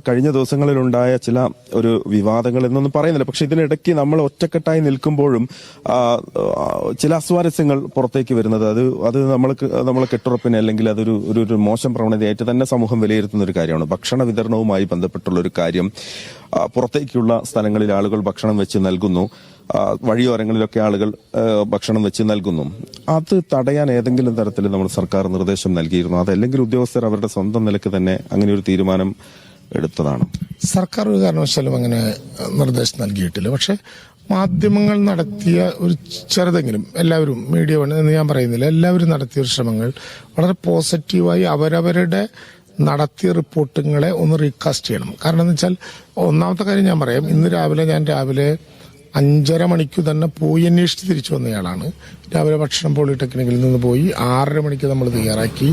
കഴിഞ്ഞ ദിവസങ്ങളിലുണ്ടായ ചില ഒരു വിവാദങ്ങൾ എന്നൊന്നും പറയുന്നില്ല. പക്ഷെ ഇതിനിടയ്ക്ക് നമ്മൾ ഒറ്റക്കെട്ടായി നിൽക്കുമ്പോഴും ചില അസ്വാരസ്യങ്ങൾ പുറത്തേക്ക് വരുന്നത് അത് നമ്മളെ കെട്ടുറപ്പിനെ അല്ലെങ്കിൽ അതൊരു ഒരു മോശം പ്രവണതയായിട്ട് തന്നെ സമൂഹം വിലയിരുത്തുന്ന ഒരു കാര്യമാണ്. ഭക്ഷണ വിതരണവുമായി ബന്ധപ്പെട്ടുള്ള ഒരു കാര്യം, പുറത്തേക്കുള്ള സ്ഥലങ്ങളിൽ ആളുകൾ ഭക്ഷണം വെച്ച് നൽകുന്നു, വഴിയോരങ്ങളിലൊക്കെ ആളുകൾ ഭക്ഷണം വെച്ച് നൽകുന്നു. അത് തടയാൻ ഏതെങ്കിലും തരത്തിൽ നമ്മൾ സർക്കാർ നിർദ്ദേശം നൽകിയിരുന്നു? അതല്ലെങ്കിൽ ഉദ്യോഗസ്ഥർ അവരുടെ സ്വന്തം നിലയ്ക്ക് തന്നെ അങ്ങനെ ഒരു തീരുമാനം എടുത്തതാണ്? സർക്കാർ ഒരു കാരണവശാലും അങ്ങനെ നിർദ്ദേശം നൽകിയിട്ടില്ല. പക്ഷെ മാധ്യമങ്ങൾ നടത്തിയ ഒരു ചെറുതെങ്കിലും, എല്ലാവരും മീഡിയ എന്ന് ഞാൻ പറയുന്നില്ല, എല്ലാവരും നടത്തിയ ഒരു ശ്രമങ്ങൾ വളരെ പോസിറ്റീവായി അവരവരുടെ നടത്തിയ റിപ്പോർട്ടുകളെ ഒന്ന് റീകാസ്റ്റ് ചെയ്യണം. കാരണം എന്ന് വെച്ചാൽ, ഒന്നാമത്തെ കാര്യം ഞാൻ പറയാം, ഇന്ന് ഞാൻ രാവിലെ 5:30 മണിക്ക് തന്നെ പോയി അന്വേഷിച്ച് തിരിച്ചു വന്നയാളാണ്. രാവിലെ ഭക്ഷണം പോളിടെക്നിക്കിൽ നിന്ന് പോയി 6:30 മണിക്ക് നമ്മൾ തയ്യാറാക്കി.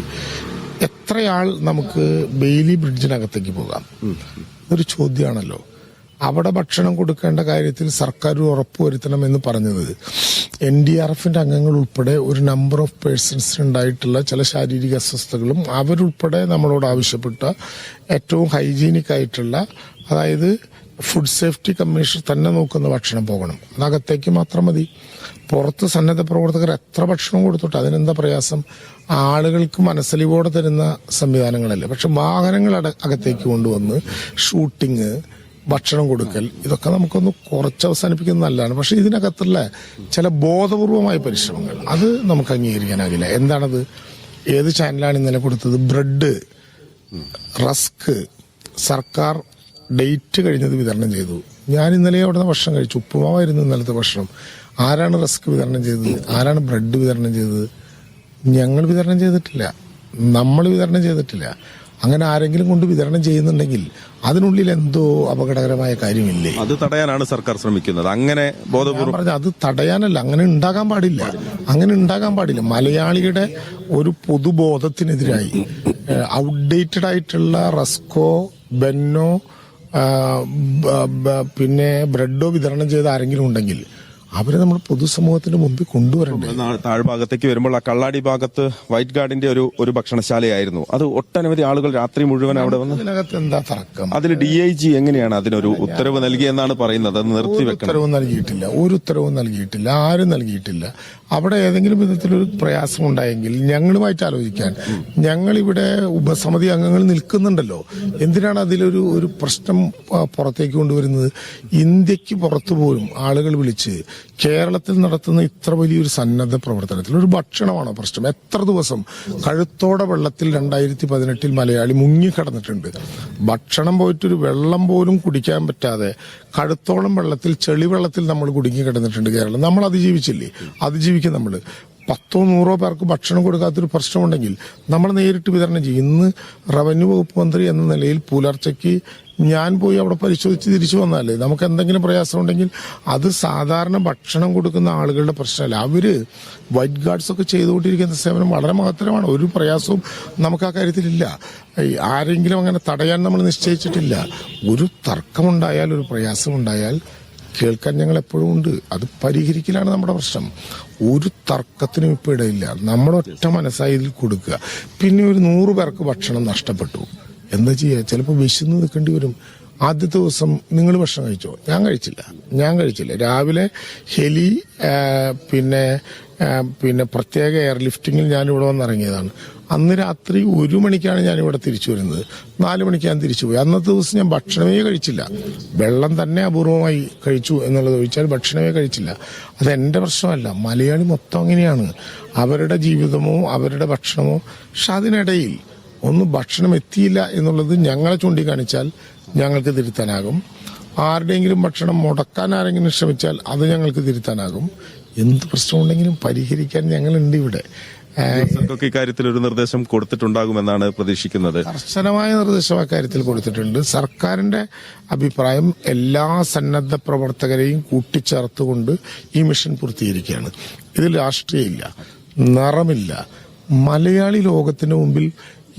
എത്രയാൾ നമുക്ക് ബെയിലി ബ്രിഡ്ജിനകത്തേക്ക് പോകാം? ഇതൊരു ചോദ്യമാണല്ലോ. അവിടെ ഭക്ഷണം കൊടുക്കേണ്ട കാര്യത്തിൽ സർക്കാർ ഉറപ്പുവരുത്തണമെന്ന് പറഞ്ഞത് NDRFന്റെ അംഗങ്ങൾ ഉൾപ്പെടെ ഒരു നമ്പർ ഓഫ് പേഴ്സൺസിനുണ്ടായിട്ടുള്ള ചില ശാരീരിക അസ്വസ്ഥതകളും അവരുൾപ്പെടെ നമ്മളോട് ആവശ്യപ്പെട്ട ഏറ്റവും ഹൈജീനിക് ആയിട്ടുള്ള, അതായത് ഫുഡ് സേഫ്റ്റി കമ്മീഷണർ തന്നെ നോക്കുന്ന ഭക്ഷണം പോകണം. അതകത്തേക്ക് മാത്രം മതി. പുറത്ത് സന്നദ്ധ പ്രവർത്തകർ എത്ര ഭക്ഷണം കൊടുത്തോട്ടെ, അതിനെന്താ പ്രയാസം? ആളുകൾക്ക് മനസ്സലിവോടെ തരുന്ന സംവിധാനങ്ങളല്ലേ. പക്ഷെ വാഹനങ്ങൾ അകത്തേക്ക് കൊണ്ടുവന്ന് ഷൂട്ടിങ്, ഭക്ഷണം കൊടുക്കൽ, ഇതൊക്കെ നമുക്കൊന്ന് കുറച്ച് അവസാനിപ്പിക്കുന്നത് നല്ലതാണ്. പക്ഷെ ഇതിനകത്തുള്ള ചില ബോധപൂർവമായ പരിശ്രമങ്ങൾ അത് നമുക്ക് അംഗീകരിക്കാനാകില്ല. എന്താണത്? ഏത് ചാനലാണ് ഇന്നലെ കൊടുത്തത്? ബ്രെഡ്, റസ്ക് സർക്കാർ ഡേറ്റ് കഴിഞ്ഞത് വിതരണം ചെയ്തു. ഞാൻ ഇന്നലെ അവിടുന്ന് ഭക്ഷണം കഴിച്ചു. ഉപ്പുമാവായിരുന്നു ഇന്നലത്തെ ഭക്ഷണം. ആരാണ് റസ്ക് വിതരണം ചെയ്തത്? ആരാണ് ബ്രെഡ് വിതരണം ചെയ്തത്? ഞങ്ങൾ വിതരണം ചെയ്തിട്ടില്ല, നമ്മൾ വിതരണം ചെയ്തിട്ടില്ല. അങ്ങനെ ആരെങ്കിലും കൊണ്ട് വിതരണം ചെയ്യുന്നുണ്ടെങ്കിൽ അതിനുള്ളിൽ എന്തോ അപകടകരമായ കാര്യമില്ലേ? അത് തടയാനാണ് സർക്കാർ ശ്രമിക്കുന്നത്. അങ്ങനെ ബോധപൂർവ്വം പറഞ്ഞ അത് തടയാനല്ല, അങ്ങനെ ഉണ്ടാകാൻ പാടില്ല. അങ്ങനെ ഉണ്ടാകാൻ പാടില്ല. മലയാളിയുടെ ഒരു പൊതുബോധത്തിനെതിരായി ഔട്ട്ഡേറ്റഡ് ആയിട്ടുള്ള റസ്കോ, ബെന്നോ, പിന്നെ ബ്രെഡോ വിതരണം ചെയ്ത ആരെങ്കിലും ഉണ്ടെങ്കിൽ അവരെ നമ്മൾ പൊതുസമൂഹത്തിന്റെ മുമ്പിൽ കൊണ്ടുവരണ്ടേ? താഴ്ഭാഗത്തേക്ക് വരുമ്പോൾ ആ കള്ളാടി ഭാഗത്ത് വൈറ്റ് ഗാർഡിന്റെ ഒരു ഭക്ഷണശാലയായിരുന്നു. അത് ഒട്ടനവധി ആളുകൾ രാത്രി മുഴുവൻ അവിടെ വന്ന്, ഇതിനകത്ത് എന്താ തർക്കം? അതിൽ DIG എങ്ങനെയാണ് അതിനൊരു ഉത്തരവ് നൽകിയെന്നാണ് പറയുന്നത്? അത് നിർത്തിവെക്കണം. ഉത്തരവും നൽകിയിട്ടില്ല, ഒരു ഉത്തരവും നൽകിയിട്ടില്ല, ആരും നൽകിയിട്ടില്ല. അവിടെ ഏതെങ്കിലും വിധത്തിലൊരു പ്രയാസം ഉണ്ടായെങ്കിൽ ഞങ്ങളുമായിട്ട് ആലോചിക്കാൻ ഞങ്ങളിവിടെ ഉപസമിതി അംഗങ്ങൾ നിൽക്കുന്നുണ്ടല്ലോ. എന്തിനാണ് അതിലൊരു പ്രശ്നം പുറത്തേക്ക് കൊണ്ടുവരുന്നത്? ഇന്ത്യക്ക് പുറത്തു പോലും ആളുകൾ വിളിച്ച് കേരളത്തിൽ നടത്തുന്ന ഇത്ര വലിയൊരു സന്നദ്ധ പ്രവർത്തനത്തിൽ ഒരു ഭക്ഷണമാണോ പ്രശ്നം? എത്ര ദിവസം കഴുത്തോടെ വെള്ളത്തിൽ 2018 മലയാളി മുങ്ങിക്കിടന്നിട്ടുണ്ട്. ഭക്ഷണം പോയിട്ടൊരു വെള്ളം പോലും കുടിക്കാൻ പറ്റാതെ കഴുത്തോളം വെള്ളത്തിൽ, ചെളിവെള്ളത്തിൽ നമ്മൾ കുടുങ്ങി കിടന്നിട്ടുണ്ട് കേരളം. നമ്മൾ അതിജീവിച്ചില്ലേ? അതിജീവിക്കും നമ്മൾ. 10-100 പേർക്ക് ഭക്ഷണം കൊടുക്കാത്തൊരു പ്രശ്നമുണ്ടെങ്കിൽ നമ്മൾ നേരിട്ട് വിതരണം ചെയ്യും. ഇന്ന് റവന്യൂ വകുപ്പ് മന്ത്രി എന്ന നിലയിൽ പുലർച്ചയ്ക്ക് ഞാൻ പോയി അവിടെ പരിശോധിച്ച് തിരിച്ചു വന്നാലേ നമുക്ക് എന്തെങ്കിലും പ്രയാസം ഉണ്ടെങ്കിൽ അത് സാധാരണ ഭക്ഷണം കൊടുക്കുന്ന ആളുകളുടെ പ്രശ്നമല്ല. അവര് വൈറ്റ് ഗാർഡ്സ് ഒക്കെ ചെയ്തുകൊണ്ടിരിക്കുന്ന സേവനം വളരെ മഹത്തരമാണ്. ഒരു പ്രയാസവും നമുക്ക് ആ കാര്യത്തിലില്ല. ആരെങ്കിലും അങ്ങനെ തടയാൻ നമ്മൾ നിശ്ചയിച്ചിട്ടില്ല. ഒരു തർക്കമുണ്ടായാൽ, ഒരു പ്രയാസമുണ്ടായാൽ കേൾക്കാൻ ഞങ്ങൾ എപ്പോഴും ഉണ്ട്. അത് പരിഹരിക്കലാണ് നമ്മുടെ പ്രശ്നം. ഒരു തർക്കത്തിനും ഇപ്പൊ ഇടയില്ല. നമ്മൾ ഒറ്റ മനസ്സായി ഇതിൽ കൊടുക്കുക. പിന്നെ ഒരു 100 പേർക്ക് ഭക്ഷണം നഷ്ടപ്പെട്ടു, എന്താ ചെയ്യുക? ചിലപ്പോൾ വിശന്ന് നിൽക്കേണ്ടി വരും. ആദ്യത്തെ ദിവസം നിങ്ങൾ ഭക്ഷണം കഴിച്ചോ? ഞാൻ കഴിച്ചില്ല. രാവിലെ ഹെലി പിന്നെ പ്രത്യേക എയർലിഫ്റ്റിങ്ങിൽ ഞാനിവിടെ വന്നിറങ്ങിയതാണ്. അന്ന് രാത്രി 1 മണിക്കാണ് ഞാനിവിടെ തിരിച്ചു വരുന്നത്. 4 മണിക്ക് ഞാൻ തിരിച്ചുപോയി. അന്നത്തെ ദിവസം ഞാൻ ഭക്ഷണമേ കഴിച്ചില്ല. വെള്ളം തന്നെ അപൂർവമായി കഴിച്ചു എന്നുള്ളത് ഒഴിച്ചാൽ ഭക്ഷണമേ കഴിച്ചില്ല. അതെന്റെ പ്രശ്നമല്ല, മലയാളി മൊത്തം അങ്ങനെയാണ്. അവരുടെ ജീവിതമോ അവരുടെ ഭക്ഷണമോ. പക്ഷെ അതിനിടയിൽ ഒന്ന് ഭക്ഷണം എത്തിയില്ല എന്നുള്ളത് ഞങ്ങളെ ചൂണ്ടിക്കാണിച്ചാൽ ഞങ്ങൾക്ക് തിരുത്താനാകും. ആരുടെയെങ്കിലും ഭക്ഷണം മുടക്കാൻ ആരെങ്കിലും ശ്രമിച്ചാൽ അത് ഞങ്ങൾക്ക് തിരുത്താനാകും. എന്ത് പ്രശ്നമുണ്ടെങ്കിലും പരിഹരിക്കാൻ ഞങ്ങളുണ്ട് ഇവിടെ. ഇക്കാര്യത്തിൽ ഒരു നിർദ്ദേശം കൊടുത്തിട്ടുണ്ടാകുമെന്നാണ് പ്രതീക്ഷിക്കുന്നത്. കർശനമായ നിർദ്ദേശം അക്കാര്യത്തിൽ കൊടുത്തിട്ടുണ്ട്. സർക്കാരിന്റെ അഭിപ്രായം എല്ലാ സന്നദ്ധ പ്രവർത്തകരെയും കൂട്ടിച്ചേർത്തുകൊണ്ട് ഈ മിഷൻ പൂർത്തീകരിക്കുകയാണ്. ഇതിൽ രാഷ്ട്രീയമില്ല, നിറമില്ല. മലയാളി ലോകത്തിന് മുമ്പിൽ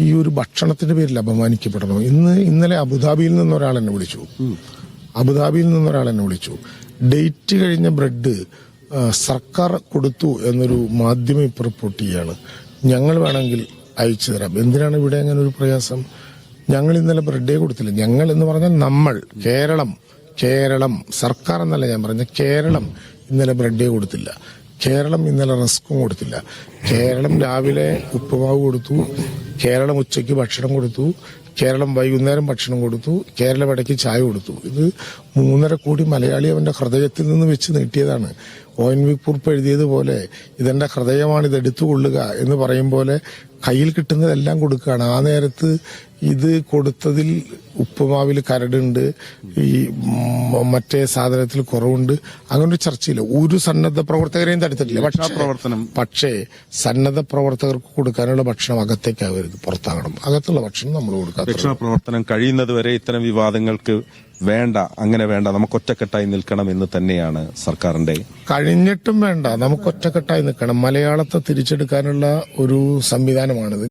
ഈ ഒരു ഭക്ഷണത്തിന്റെ പേരിൽ അപമാനിക്കപ്പെടണോ? ഇന്നലെ അബുദാബിയിൽ നിന്നൊരാൾ എന്നെ വിളിച്ചു. ഡേറ്റ് കഴിഞ്ഞ ബ്രെഡ് സർക്കാർ കൊടുത്തു എന്നൊരു മാധ്യമം ഇപ്പോൾ റിപ്പോർട്ട് ചെയ്യാണ്. ഞങ്ങൾ വേണമെങ്കിൽ അയച്ചു തരാം. എന്തിനാണ് ഇവിടെ അങ്ങനെ ഒരു പ്രയാസം? ഞങ്ങൾ ഇന്നലെ ബ്രെഡേ കൊടുത്തില്ല. ഞങ്ങൾ എന്ന് പറഞ്ഞാൽ നമ്മൾ കേരളം സർക്കാർ എന്നല്ല ഞാൻ പറഞ്ഞ കേരളം ഇന്നലെ ബ്രെഡേ കൊടുത്തില്ല. കേരളം ഇന്നലെ റസ്കും കൊടുത്തില്ല. കേരളം രാവിലെ ഉപ്പുമാവ് കൊടുത്തു, കേരളം ഉച്ചയ്ക്ക് ഭക്ഷണം കൊടുത്തു, കേരളം വൈകുന്നേരം ഭക്ഷണം കൊടുത്തു, കേരളം ഇടയ്ക്ക് ചായ കൊടുത്തു. ഇത് 3.5 കോടി മലയാളി അവന്റെ ഹൃദയത്തിൽ നിന്ന് വെച്ച് നീട്ടിയതാണ്. ONV കുറിപ്പ് എഴുതിയതുപോലെ ഇതെന്റെ ഹൃദയമാണ്, ഇത് എടുത്തുകൊള്ളുക എന്ന് പറയും പോലെ കയ്യിൽ കിട്ടുന്നതെല്ലാം കൊടുക്കുകയാണ്. ആ നേരത്ത് ഇത് കൊടുത്തതിൽ ഉപ്പുമാവിൽ കരടുണ്ട്, ഈ മറ്റേ സാധനത്തിൽ കുറവുണ്ട്, അങ്ങനൊരു ചർച്ചയില്ല. ഒരു സന്നദ്ധ പ്രവർത്തകരെയും തടുത്തിട്ടില്ല. പക്ഷേ സന്നദ്ധ പ്രവർത്തകർക്ക് കൊടുക്കാനുള്ള ഭക്ഷണം അകത്തേക്കാവരുത്, പുറത്താകണം. അകത്തുള്ള ഭക്ഷണം നമ്മൾ കൊടുക്കാം. രക്ഷാപ്രവർത്തനം കഴിയുന്നതുവരെ ഇത്തരം വിവാദങ്ങൾക്ക് വേണ്ട, അങ്ങനെ വേണ്ട, നമുക്ക് ഒറ്റക്കെട്ടായി നിൽക്കണം എന്ന് തന്നെയാണ് സർക്കാരിന്റെ. കഴിഞ്ഞിട്ടും വേണ്ട, നമുക്ക് ഒറ്റക്കെട്ടായി നിൽക്കണം. മലയാളത്തെ തിരിച്ചെടുക്കാനുള്ള ഒരു സംവിധാനമാണിത്.